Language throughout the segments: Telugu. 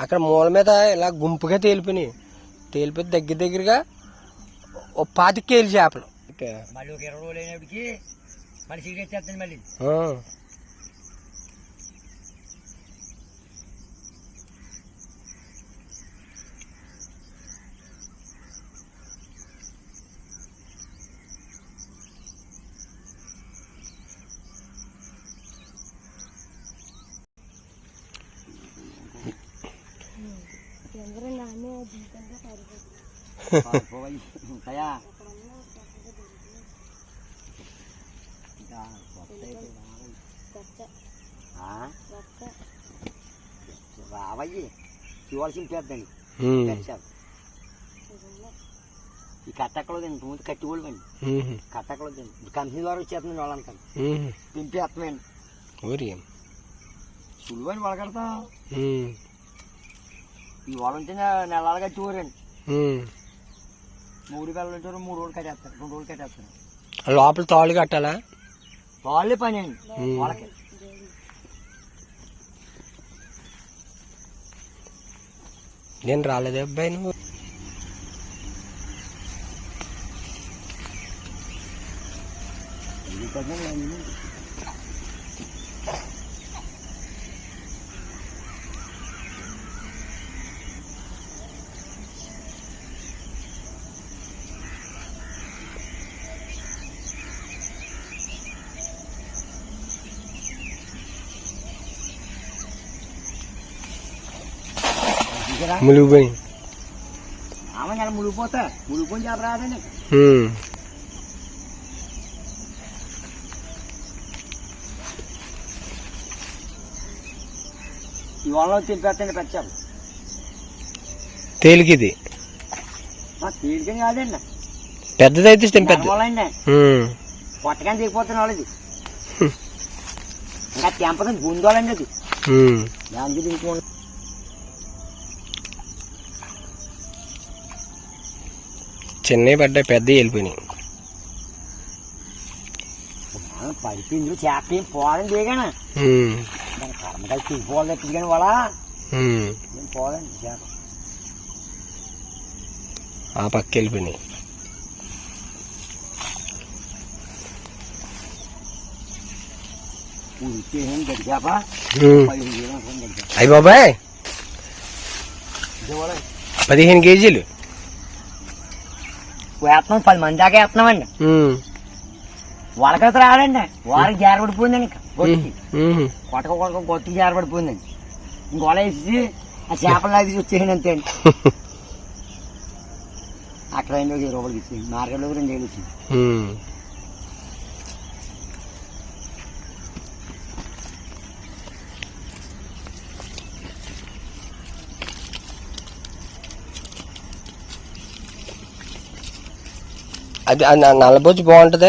అక్కడ మూల మీద ఇలా గుంపుగా తేలిపోయినాయి. తేలిపోయి దగ్గరగా ఓ 25 కేజీల చేపలు. మళ్ళీ ఒక 20 రోజులు అయినప్పటికీ మళ్ళీ సిగరెట్ చేస్తాను మళ్ళీ. ఉంటాయా రావయ్యి చూడాల్సింది పెద్దండి. ఈ కట్టక్కలో ఇంతకుముందు కట్టిగోళ్ళు అండి. కట్టక్కలో కంపెనీ ద్వారా వచ్చేస్తుంది వాళ్ళంతా దింపేస్తామండి. సులువని వడకడతా ఈ వాళ్ళు ఉంటే నెలలు కట్టిపోరండి. 3 పిల్లలు ఉంటారు, 3 రోజులు కట్టేస్తారు, 2 రోజులు కట్టేస్తారు. లోపల తాళ్ళు కట్టాలా? తాళ్ళే పని అండి వాళ్ళకి. నేను రాలేదే అబ్బాయి నువ్వు. ములిగిపోయి ములిగిపోతా ములిగిపోయి చేప రాదండి. ఇవాళ తింపేస్తండి పెంచాలి. తేలికిది తేలికని కాదండి, పెద్దదైతే తింపేద్దండి. పొట్టకాని దిగిపోతున్న వాళ్ళది ఇంకా తెంపదని గుందోళండి. అది దానికి దిగుతుంది. చిన్నవి పడ్డాయి, పెద్దవి వెళ్ళిపోయినాయి. పడిపోయింది చేప ఏం పోవాలని దిగానా దాని కర్మకాయ తిరిగిపోవాలి తప్పింది కానీ వాళ్ళ ఏం పోవాలండి చేప. ఆ పక్క వెళ్ళిపోయినాయి. గడి చేప అయ్యి బాబాయ్ 15 కేజీలు వేస్తున్నాం. 10 మంది దాకా వేస్తున్నామండి. వాళ్ళకైతే రాడండి. వారికి జారబడిపోయిందండి. గొట్టుకి కొట్టక గొట్టుకి జారబడిపోయిందండి. ఇంకోలా వేసి ఆ చేపలు లాగి వచ్చేయండి అంతే అండి. అక్కడ 20 రూపాయలకి ఇచ్చింది. మార్కెట్లో 2 వేలు వచ్చింది. అది నల్లబొచ్చు బాగుంటది.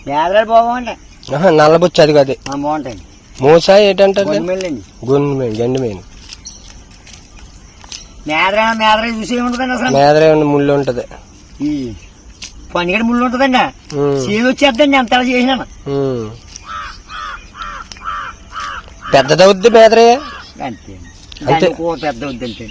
మేదరాలు బాగుంటాయి. నల్లబొచ్చు అది కాదు బాగుంటాయి. మూస ఏంటంటారు? గండి మెయిన్ మేదరా చూసి ఉంటదండి. అసలు మేదరా ముళ్ళు ఉంటది. ఈ పనిగడ ముళ్ళు ఉంటదండి. చేదు వచ్చేద్దండి అంత చేసినా. పెద్దదవుద్ది మేదరే అంతే అంతే పెద్ద అవుద్ది అంతే.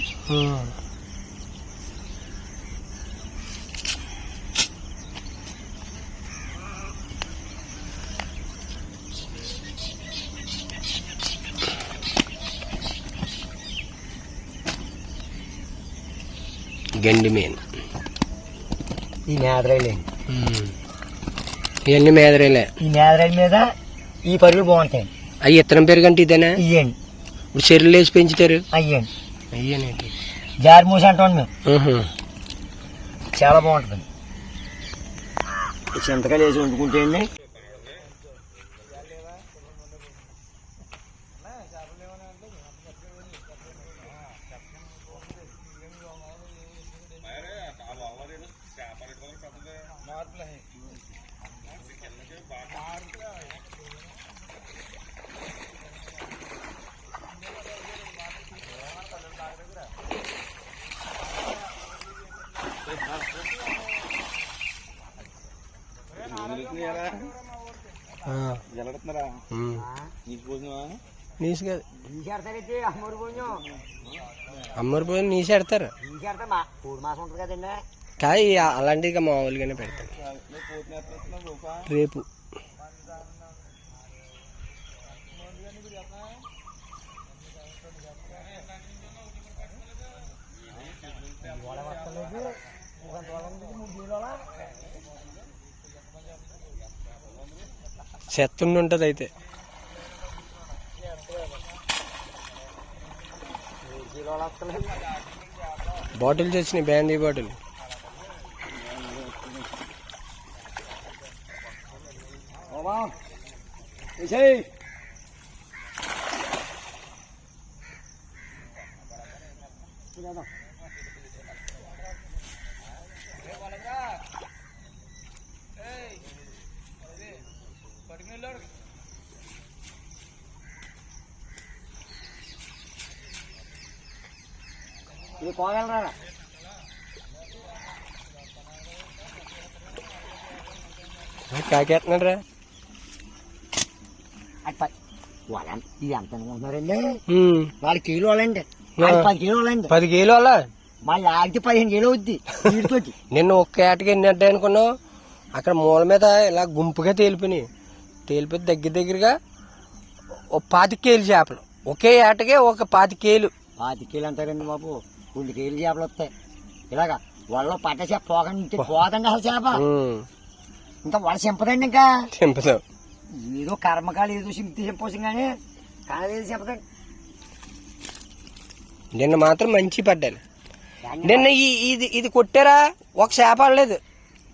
గండి మెయిన్ ఈ మేదరాయిలే. ఇవన్నీ మేదరాయిలే. ఈ మేదరాయిల మీద ఈ పరుగులు బాగుంటాయి. అవి ఇత్తనం పెరుగంటే ఇదేనా? ఇయ్యండి. ఇప్పుడు చెరువులు వేసి పెంచుతారు. అయ్యండి. అయ్యేనండి జారి మూసి అంటాం మేము. చాలా బాగుంటుంది. చింతకాయలు వేసి వండుకుంటే అండి జలడుతున్నారా నీకు పోసినవా? నీసు కాదు, నీసేడతారైతే అమ్మరు పోయినా అమ్మరు పోయి నీసేడతారు. నీసేడతా పూడి మాసం ఉంటుంది కదండి. కాదు అలాంటివి మామూలుగానే పెడతారు రేపు. చెత్తుండి ఉంటుంది అయితే. బాటిల్స్ వచ్చినాయి, బ్యాండీ బాటిల్. ఇది కోగలరా కాకేస్తున్నాడు రా. వాళ్ళ ఇది ఎంత అనుకుంటున్నారండి? 4 కిలోలండి, 10 కిలోలండి. 10 కిలోలా మళ్ళీ ఆగితే 15 కిలో అవుద్ది వీటితోటి. నిన్న ఒక్క ఏటకి ఎన్ని అంటే అనుకున్నావు? అక్కడ మూల మీద ఇలా గుంపుగా తేలిపోయినాయి. తేలిపోయి దగ్గరగా 25 కేలు చేపలు. ఒకే ఏటకే ఒక 25 కేలు. 25 కేలు అంటారండి బాబు. 2 కేలు చేపలు వస్తాయి ఇలాగా. వాళ్ళ పట్ట చేప పోదండి అసలు చేప. ఇంకా వాళ్ళ చింపదండి. ఇంకా చింపదు. ఏదో కర్మకాలు ఏదో చింపేసి కానీ కాలేదు చింపదండి. నిన్న మాత్రం మంచి పడ్డాను. నిన్న ఇది కొట్టారా ఒక చేప ఆడలేదు.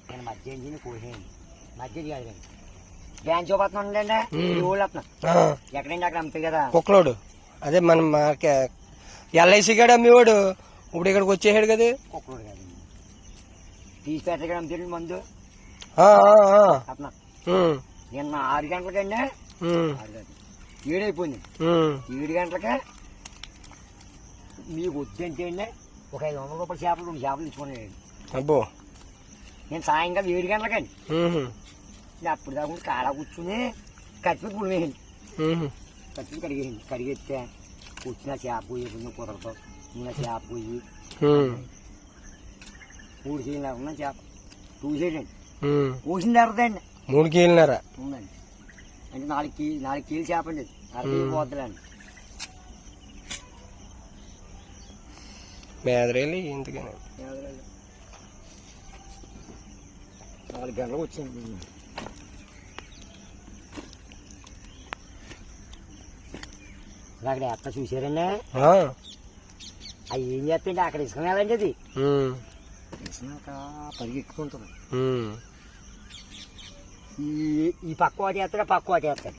నేను మధ్య కోసేయండి. మధ్య కాదు బ్యాంక్ చూపడుతున్నాండి అండి. ఊళ్ళు వస్తున్నాం ఎక్కడండి అక్కడ అమ్ముతాయి కదా కుక్కలోడు. అదే మనం ఎల్ఐసి గడు అమ్మేవాడు ఇప్పుడు ఇక్కడికి వచ్చేసాడు కదా. కుక్కలోడు కాదండి, తీసి పెట్టగా అమ్ముతాడు మందు. అట్లా నిన్న 6 గంటలకండి 7 అయిపోయింది. 7 గంటలకే మీకు వద్దంటే అండి ఒక 500 రూపాయల చేపలు 2 చేపలు తెచ్చుకున్నాడు. అబ్బో నేను సాయంకాలం 7 గంటలకండి అప్పుడు దాకా కాడ కూర్చుని కచ్చిపెట్టి పులి వేయండి. కచ్చిపెట్టి కడిగేయండి. కడిగెత్తే కూర్చున్న చేప పోయి కుదరతో నేను చేప పోయి 3 కేజీలు ఉన్న చేప చూసేయండి. కోసిన తర్వాతండి 3 కేజీలున్నారా ఉందండి. అంటే 4 కేజీలు చేప అండి. 6 కేజీలు పోతుందండి. మేదరేలి ఎందుకని 4 గంటలకు వచ్చింది. అక్కడ ఎక్కడ చూసారండి? అవి ఏం చేస్తాండి అక్కడ ఇసుకునేదండి. అది ఇసుక పరిగెత్తుకుంటుంది. ఈ పక్క వాటి వేస్తాడు, పక్క వాటి వేస్తాడు.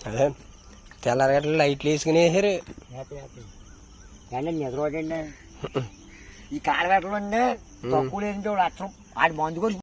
అదే తెల్లారగట్ల లైట్లు వేసుకుని వేసారు. ఏంటండి నిద్రపోటండి ఈ కాడబెట్టలు అండి. తక్కువ లేదంటే 1 లక్ష ఆడి మందు కూడా